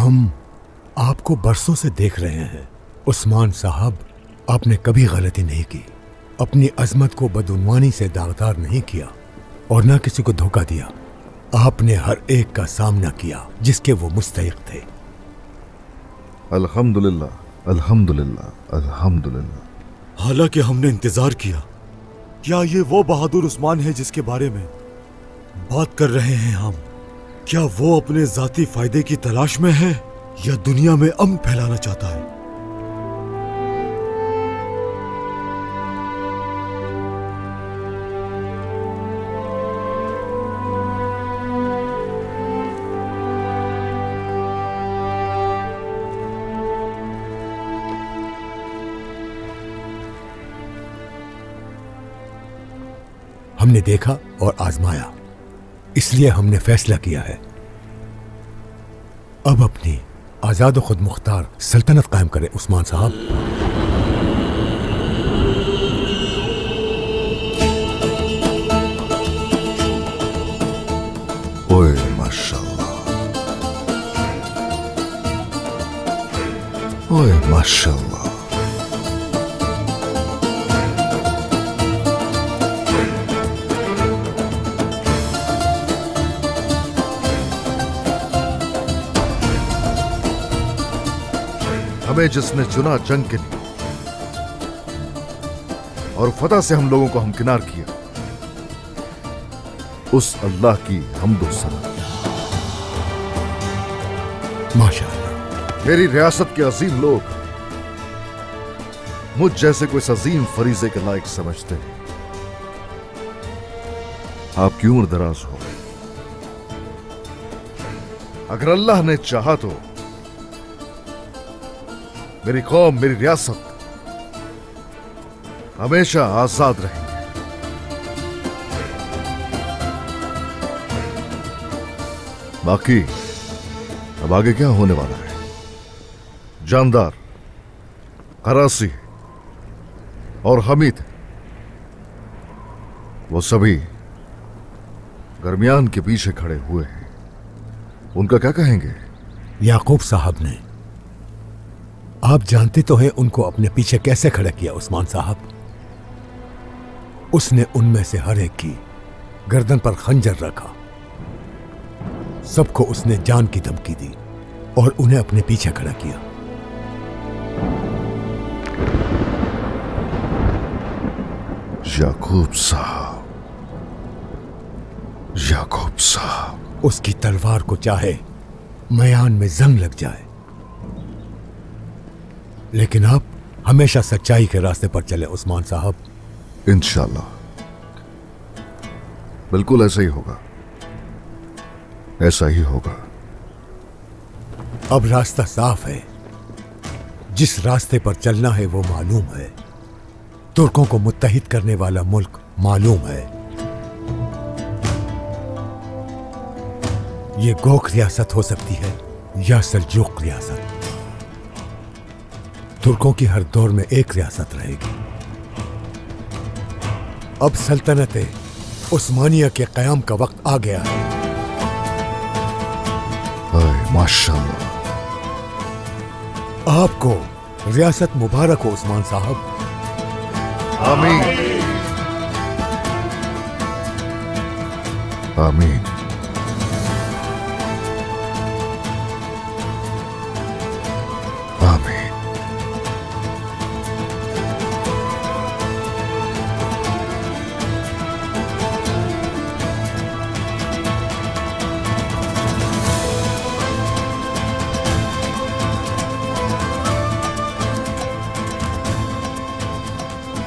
हम आपको बरसों से देख रहे हैं उस्मान साहब। आपने कभी गलती नहीं की, अपनी अजमत को बदउनवानी से दागदार नहीं किया और ना किसी को धोखा दिया। आपने हर एक का सामना किया जिसके वो मुस्तहिक थे। अल्हम्दुलिल्लाह, अल्हम्दुलिल्लाह, अल्हम्दुलिल्लाह। हालांकि हमने इंतजार किया। क्या ये वो बहादुर उस्मान है जिसके बारे में बात कर रहे हैं हम? क्या वो अपने जाती फायदे की तलाश में है या दुनिया में अमन फैलाना चाहता है? हमने देखा और आजमाया, इसलिए हमने फैसला किया है अब अपनी आजाद खुद मुख्तार सल्तनत कायम करें उस्मान साहब। ओए माशाल्लाह, ओए माशाल्लाह। हमें जिसने चुना जंग के लिए और फतह से हम लोगों को हमकिनार किया, उस अल्लाह की हम्दो सना। माशाअल्लाह। मेरी रियासत के अजीम लोग मुझ जैसे कोई अजीम फरीजे के लायक समझते हैं। आपकी उम्र दराज हो। अगर अल्लाह ने चाहा तो मेरी कौम, मेरी रियासत हमेशा आजाद रहेंगे। बाकी अब आगे क्या होने वाला है, जानदार, करासी और हमीद, वो सभी दरमियान के पीछे खड़े हुए हैं। उनका क्या कहेंगे? याकूब साहब ने, आप जानते तो हैं उनको अपने पीछे कैसे खड़ा किया उस्मान साहब। उसने उनमें से हर एक की गर्दन पर खंजर रखा, सबको उसने जान की धमकी दी और उन्हें अपने पीछे खड़ा किया। याकूब साहब, याकूब साहब। उसकी तलवार को चाहे मैदान में जंग लग जाए, लेकिन आप हमेशा सच्चाई के रास्ते पर चले उस्मान साहब। इंशाल्लाह बिल्कुल ऐसा ही होगा, ऐसा ही होगा। अब रास्ता साफ है, जिस रास्ते पर चलना है वो मालूम है। तुर्कों को मुत्तहिद करने वाला मुल्क मालूम है। ये गोख रियासत हो सकती है या सल्जूक रियासत। तुर्कों की हर दौर में एक रियासत रहेगी। अब सल्तनत उस्मानिया के क़याम का वक्त आ गया है। माशाअल्लाह। आपको रियासत मुबारक हो उस्मान साहब। आमीन, आमीन।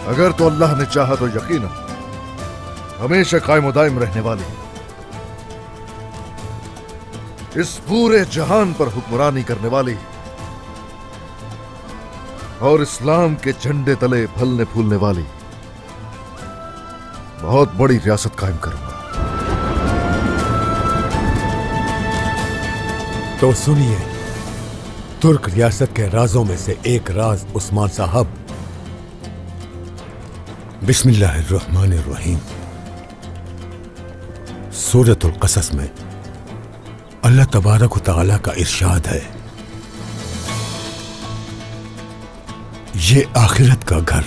अगर तो अल्लाह ने चाहा तो यकीनन हमेशा कायम दायम रहने वाली इस पूरे जहान पर हुक्मरानी करने वाली और इस्लाम के झंडे तले फलने फूलने वाली बहुत बड़ी रियासत कायम करूंगा। तो सुनिए, तुर्क रियासत के राजों में से एक राज उस्मान साहब। बिस्मिल्लाहिर्रहमानिर्रहीम। सूरतुल क़सस में अल्लाह तबारक व तआला का इरशाद है, ये आखिरत का घर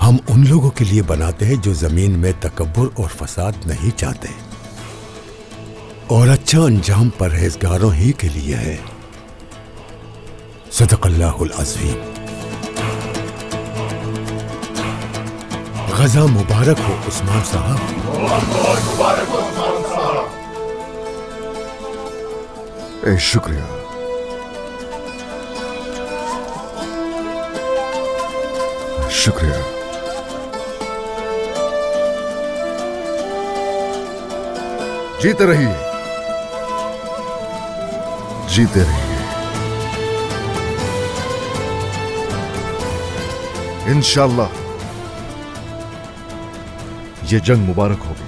हम उन लोगों के लिए बनाते हैं जो जमीन में तकब्बुर और फसाद नहीं चाहते, और अच्छा अंजाम परहेजगारों ही के लिए है। सदक़ल्लाहुल अज़ीम। गज़ा मुबारक हो उस्मान साहब। शुक्रिया। शुक्रिया। जीते रहिए, जीते रहिए। इंशाअल्लाह ये जंग मुबारक होगी।